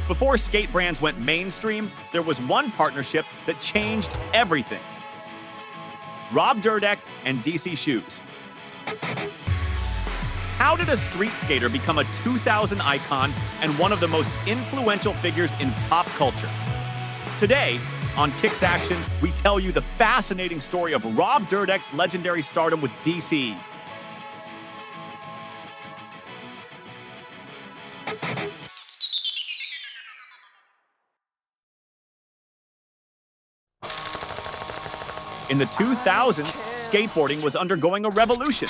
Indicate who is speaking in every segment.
Speaker 1: Before skate brands went mainstream, there was one partnership that changed everything. Dyrdek and DC Shoes. How did a street skater become a 2000 icon and one of the most influential figures in pop culture? Today, on Kicks Action, we tell you the fascinating story of Dyrdek's legendary stardom with DC. In the 2000s, skateboarding was undergoing a revolution.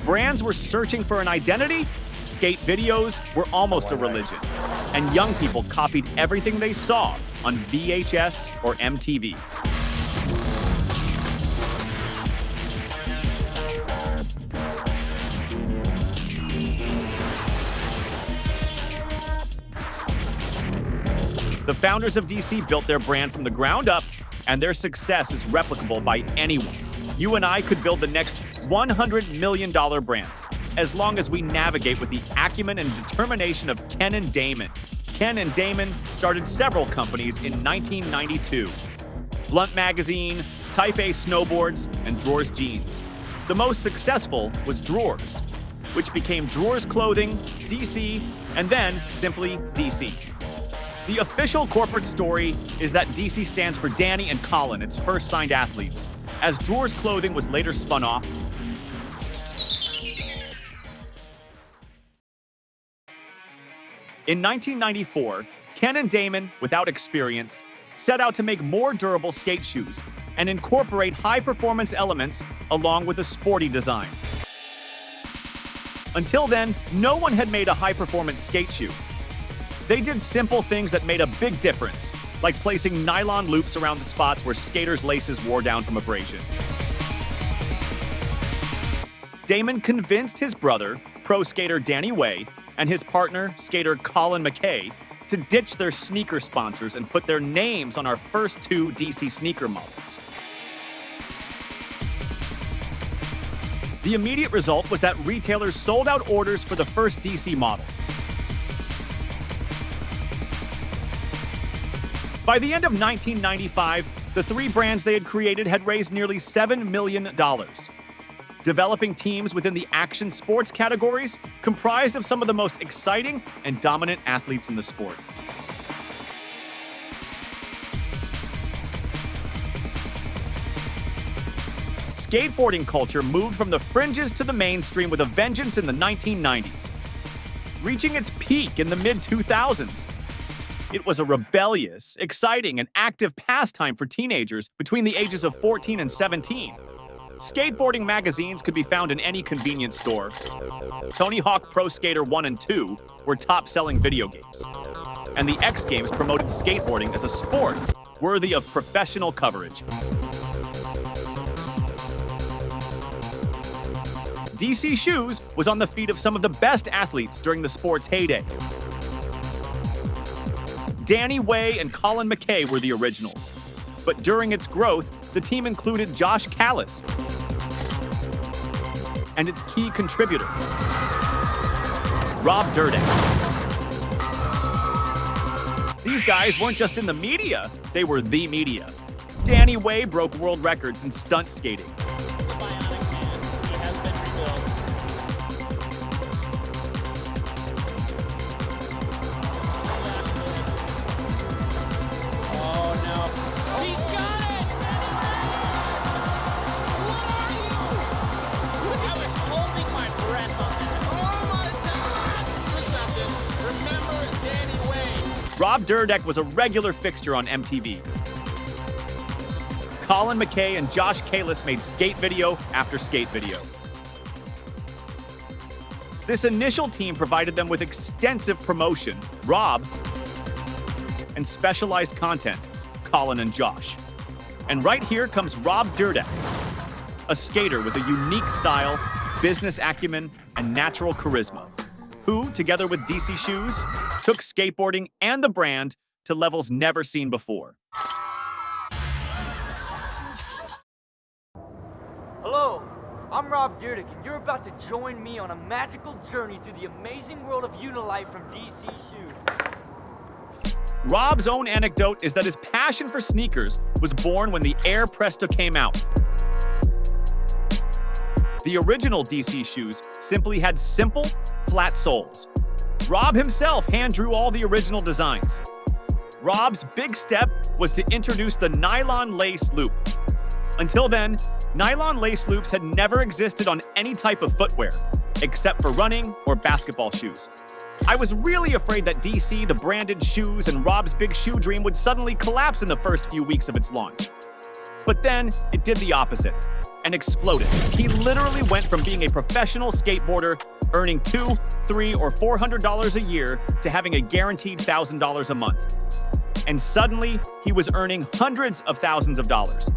Speaker 1: Brands were searching for an identity, skate videos were almost a religion, and young people copied everything they saw on VHS or MTV. The founders of DC built their brand from the ground up, and their success is replicable by anyone. You and I could build the next $100 million brand, as long as we navigate with the acumen and determination of Ken and Damon. Ken and Damon started several companies in 1992. Blunt Magazine, Type A Snowboards, and Drawers Jeans. The most successful was Drawers, which became Drawers Clothing, DC, and then simply DC. The official corporate story is that DC stands for Danny and Colin, its first signed athletes, as Drawers Clothing was later spun off. In 1994, Ken and Damon, without experience, set out to make more durable skate shoes and incorporate high-performance elements along with a sporty design. Until then, no one had made a high-performance skate shoe. They did simple things that made a big difference, like placing nylon loops around the spots where skaters' laces wore down from abrasion. Damon convinced his brother, pro skater Danny Way, and his partner, skater Colin McKay, to ditch their sneaker sponsors and put their names on our first two DC sneaker models. The immediate result was that retailers sold out orders for the first DC model. By the end of 1995, the three brands they had created had raised nearly $7 million. Developing teams within the action sports categories comprised of some of the most exciting and dominant athletes in the sport. Skateboarding culture moved from the fringes to the mainstream with a vengeance in the 1990s, reaching its peak in the mid-2000s. It was a rebellious, exciting, and active pastime for teenagers between the ages of 14 and 17. Skateboarding magazines could be found in any convenience store. Tony Hawk Pro Skater 1 and 2 were top-selling video games. And the X Games promoted skateboarding as a sport worthy of professional coverage. DC Shoes was on the feet of some of the best athletes during the sport's heyday. Danny Way and Colin McKay were the originals. But during its growth, the team included Josh Callis and its key contributor, Dyrdek. These guys weren't just in the media, they were the media. Danny Way broke world records in stunt skating. Dyrdek was a regular fixture on MTV. Colin McKay and Josh Callis made skate video after skate video. This initial team provided them with extensive promotion, and specialized content, Colin and Josh. And right here comes Dyrdek, a skater with a unique style, business acumen, and natural charisma, who, together with DC Shoes, took skateboarding and the brand to levels never seen before.
Speaker 2: Hello, I'm Dyrdek, and you're about to join me on a magical journey through the amazing world of Unilite from DC Shoes.
Speaker 1: Rob's own anecdote is that his passion for sneakers was born when the Air Presto came out. The original DC shoes simply had simple, flat soles. Rob himself hand-drew all the original designs. Rob's big step was to introduce the nylon lace loop. Until then, nylon lace loops had never existed on any type of footwear, except for running or basketball shoes. I was really afraid that DC, the branded shoes, and Rob's big shoe dream would suddenly collapse in the first few weeks of its launch. But then, it did the opposite and exploded. He literally went from being a professional skateboarder, earning $200, $300, or $400 a year, to having a guaranteed $1,000 a month. And suddenly, he was earning hundreds of thousands of dollars.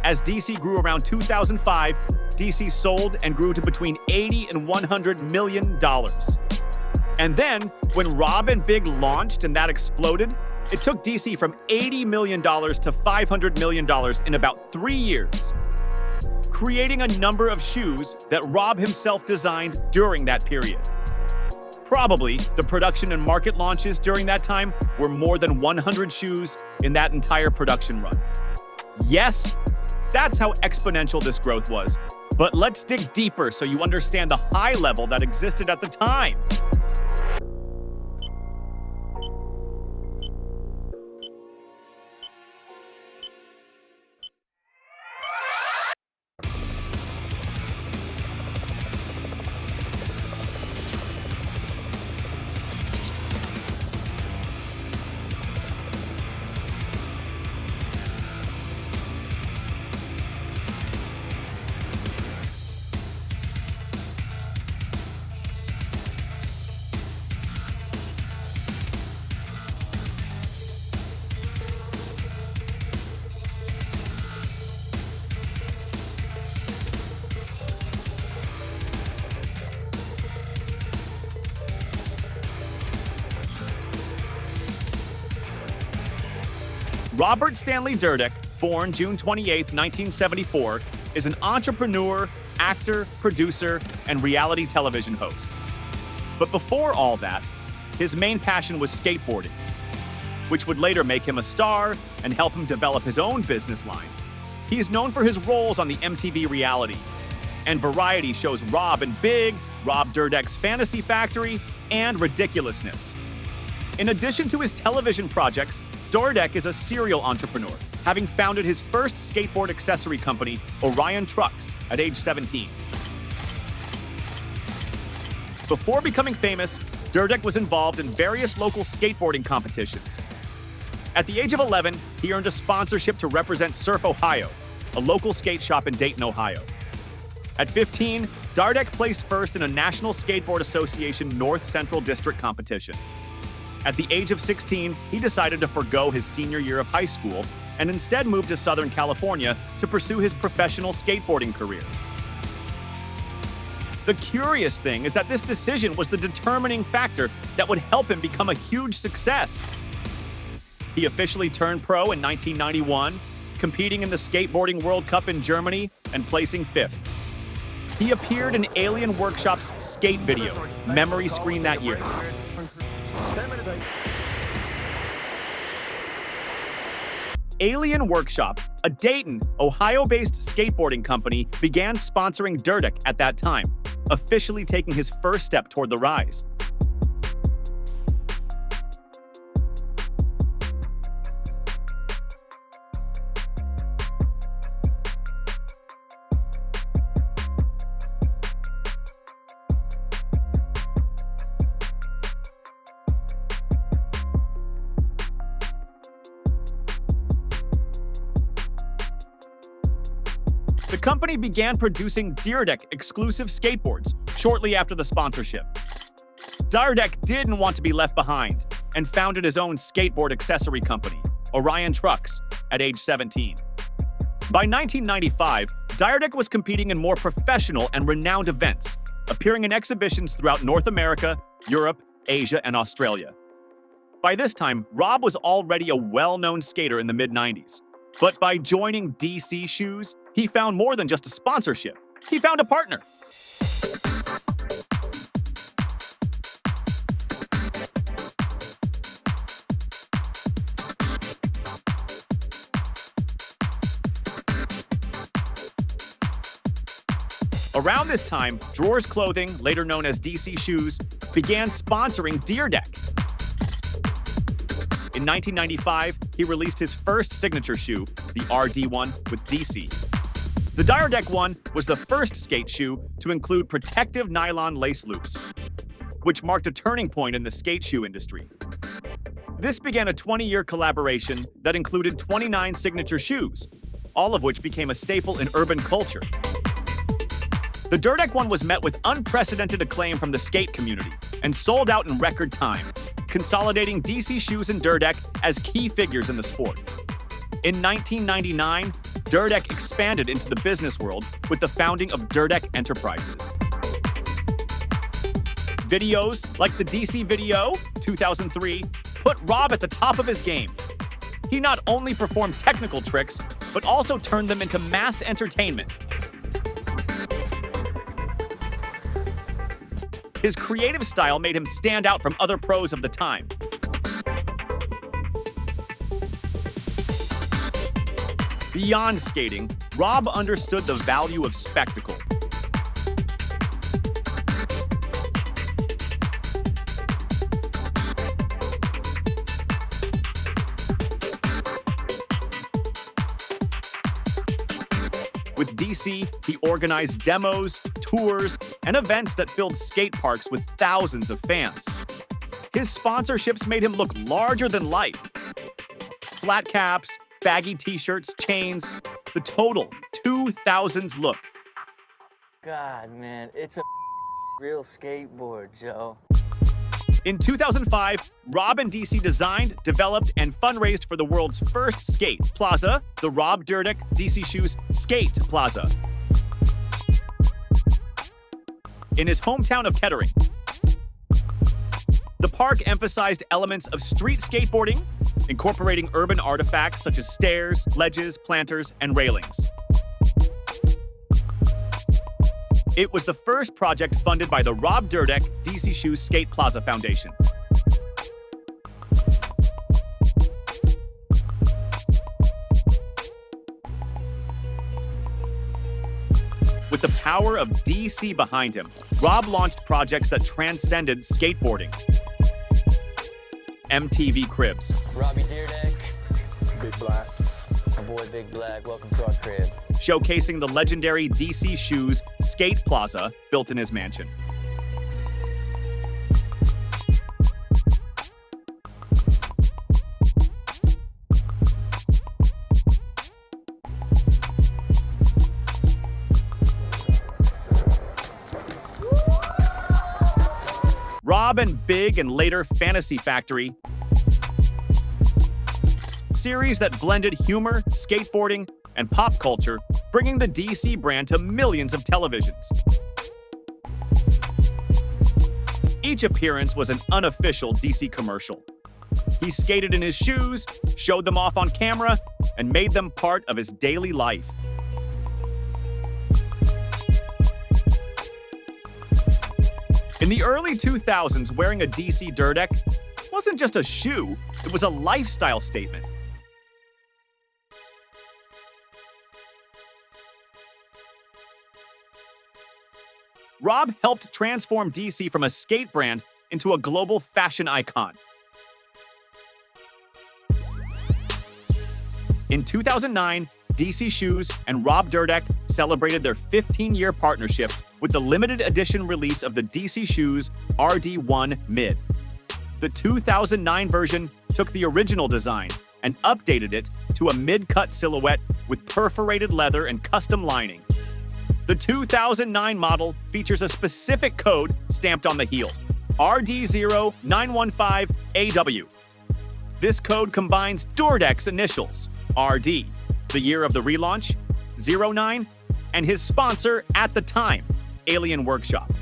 Speaker 1: As DC grew around 2005, DC sold and grew to between $80 and $100 million. And then, when Rob and Big launched and that exploded, it took DC from $80 million to $500 million in about 3 years, creating a number of shoes that Rob himself designed during that period. Probably, the production and market launches during that time were more than 100 shoes in that entire production run. Yes, that's how exponential this growth was. But let's dig deeper so you understand the high level that existed at the time. Robert Stanley Dyrdek, born June 28, 1974, is an entrepreneur, actor, producer, and reality television host. But before all that, his main passion was skateboarding, which would later make him a star and help him develop his own business line. He is known for his roles on the MTV reality and variety shows Rob and Big, Rob Dyrdek's Fantasy Factory, and Ridiculousness. In addition to his television projects, Dyrdek is a serial entrepreneur, having founded his first skateboard accessory company, Orion Trucks, at age 17. Before becoming famous, Dyrdek was involved in various local skateboarding competitions. At the age of 11, he earned a sponsorship to represent Surf Ohio, a local skate shop in Dayton, Ohio. At 15, Dyrdek placed first in a National Skateboard Association North Central District competition. At the age of 16, he decided to forego his senior year of high school and instead moved to Southern California to pursue his professional skateboarding career. The curious thing is that this decision was the determining factor that would help him become a huge success. He officially turned pro in 1991, competing in the Skateboarding World Cup in Germany and placing 5th. He appeared in Alien Workshop's skate video, Memory Screen, that year. Alien Workshop, a Dayton, Ohio-based skateboarding company, began sponsoring Dyrdek at that time, officially taking his first step toward the rise. The company began producing Dyrdek exclusive skateboards shortly after the sponsorship. Dyrdek didn't want to be left behind and founded his own skateboard accessory company, Orion Trucks, at age 17. By 1995, Dyrdek was competing in more professional and renowned events, appearing in exhibitions throughout North America, Europe, Asia, and Australia. By this time, Rob was already a well-known skater in the mid-90s. But by joining DC Shoes, he found more than just a sponsorship. He found a partner. Around this time, Drawers Clothing, later known as DC Shoes, began sponsoring Dyrdek. In 1995, he released his first signature shoe, the RD1 with DC. The Dyrdek 1 was the first skate shoe to include protective nylon lace loops, which marked a turning point in the skate shoe industry. This began a 20-year collaboration that included 29 signature shoes, all of which became a staple in urban culture. The Dyrdek 1 was met with unprecedented acclaim from the skate community and sold out in record time, consolidating DC Shoes and Dyrdek as key figures in the sport. In 1999, Dyrdek expanded into the business world with the founding of Dyrdek Enterprises. Videos like the DC video, 2003, put Rob at the top of his game. He not only performed technical tricks, but also turned them into mass entertainment. His creative style made him stand out from other pros of the time. Beyond skating, Rob understood the value of spectacle. With DC, he organized demos, tours, and events that filled skate parks with thousands of fans. His sponsorships made him look larger than life. Flat caps, baggy t-shirts, chains, the total 2000s look.
Speaker 2: God, man, it's a real skateboard, Joe.
Speaker 1: In 2005, Rob and DC designed, developed, and fundraised for the world's first skate plaza, the Rob Dyrdek DC Shoes Skate Plaza, in his hometown of Kettering. The park emphasized elements of street skateboarding, incorporating urban artifacts such as stairs, ledges, planters, and railings. It was the first project funded by the Rob Dyrdek DC Shoes Skate Plaza Foundation. With the power of DC behind him, Rob launched projects that transcended skateboarding. MTV Cribs.
Speaker 2: Robbie Dyrdek.
Speaker 3: Big Black.
Speaker 2: My boy Big Black, welcome to our crib.
Speaker 1: Showcasing the legendary DC Shoes Skate Plaza built in his mansion. Rob and Big and later Fantasy Factory, series that blended humor, skateboarding, and pop culture, bringing the DC brand to millions of televisions. Each appearance was an unofficial DC commercial. He skated in his shoes, showed them off on camera, and made them part of his daily life. In the early 2000s, wearing a DC Dyrdek wasn't just a shoe, it was a lifestyle statement. Rob helped transform DC from a skate brand into a global fashion icon. In 2009, DC Shoes and Rob Dyrdek celebrated their 15-year partnership with the limited edition release of the DC Shoes RD1 Mid. The 2009 version took the original design and updated it to a mid-cut silhouette with perforated leather and custom lining. The 2009 model features a specific code stamped on the heel, RD0915AW. This code combines Dyrdek's initials, RD, the year of the relaunch, 09, and his sponsor at the time, Alien Workshop.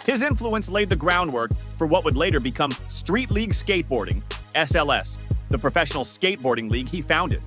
Speaker 1: His influence laid the groundwork for what would later become Street League Skateboarding, SLS, the professional skateboarding league he founded.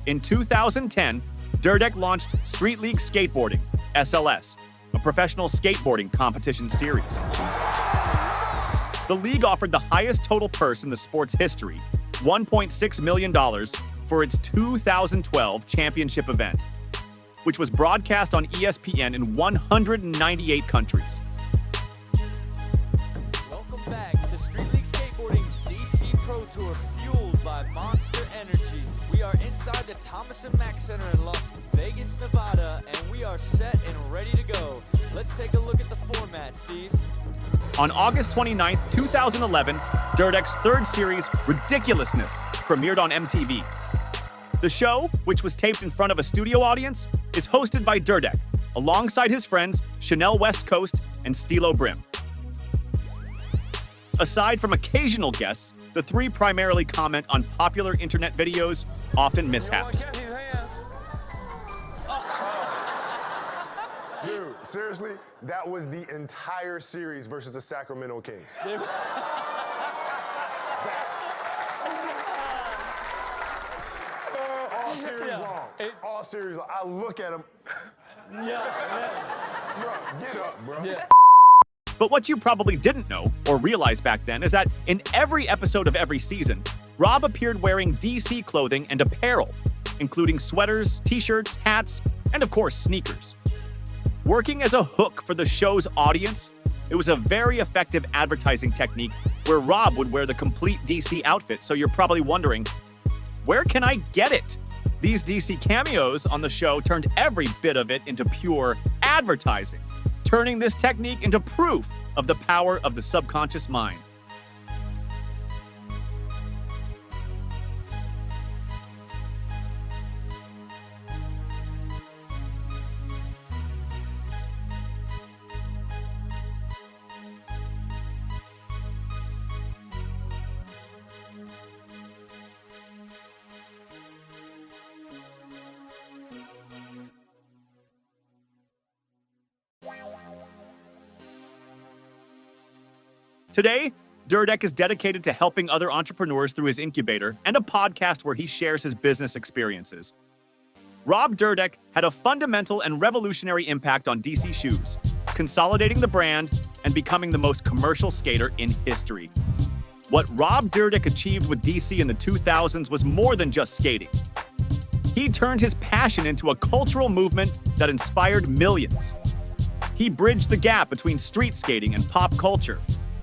Speaker 1: In 2010, Dyrdek launched Street League Skateboarding, SLS, a professional skateboarding competition series. The league offered the highest total purse in the sport's history, $1.6 million, for its 2012 championship event. which was broadcast on ESPN in 198 countries.
Speaker 2: Welcome back to Street League Skateboarding's DC Pro Tour, fueled by Monster Energy. We are inside the Thomas & Mack Center in Las Vegas, Nevada, and we are set and ready to go. Let's take a look at the format, Steve.
Speaker 1: On August 29, 2011, Dyrdek's third series, Ridiculousness, premiered on MTV. The show, which was taped in front of a studio audience, is hosted by Dyrdek, alongside his friends Chanel West Coast and Stilo Brim. Aside from occasional guests, the three primarily comment on popular internet videos, often mishaps.
Speaker 3: Dude, seriously, that was the entire series versus the Sacramento Kings. All series long. All series long. I look at him. Bro, get up, bro. Yeah.
Speaker 1: But what you probably didn't know or realize back then is that in every episode of every season, Rob appeared wearing DC clothing and apparel, including sweaters, t-shirts, hats, and of course, sneakers. Working as a hook for the show's audience, it was a very effective advertising technique where Rob would wear the complete DC outfit, so you're probably wondering, where can I get it? These DC cameos on the show turned every bit of it into pure advertising, turning this technique into proof of the power of the subconscious mind. Today, Dyrdek is dedicated to helping other entrepreneurs through his incubator and a podcast where he shares his business experiences. Rob Dyrdek had a fundamental and revolutionary impact on DC Shoes, consolidating the brand and becoming the most commercial skater in history. What Rob Dyrdek achieved with DC in the 2000s was more than just skating. He turned his passion into a cultural movement that inspired millions. He bridged the gap between street skating and pop culture,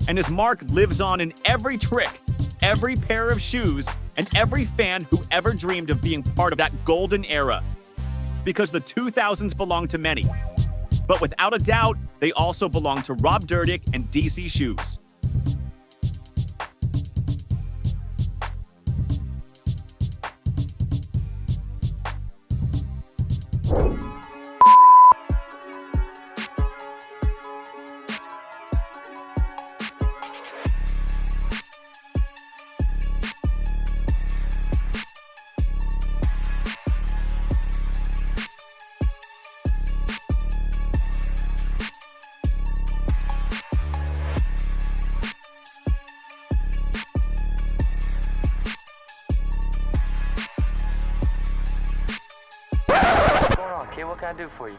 Speaker 1: and his mark lives on in every trick, every pair of shoes, and every fan who ever dreamed of being part of that golden era. Because the 2000s belong to many, but without a doubt, they also belong to Rob Dyrdek and DC Shoes.
Speaker 2: Okay, what can I do for you?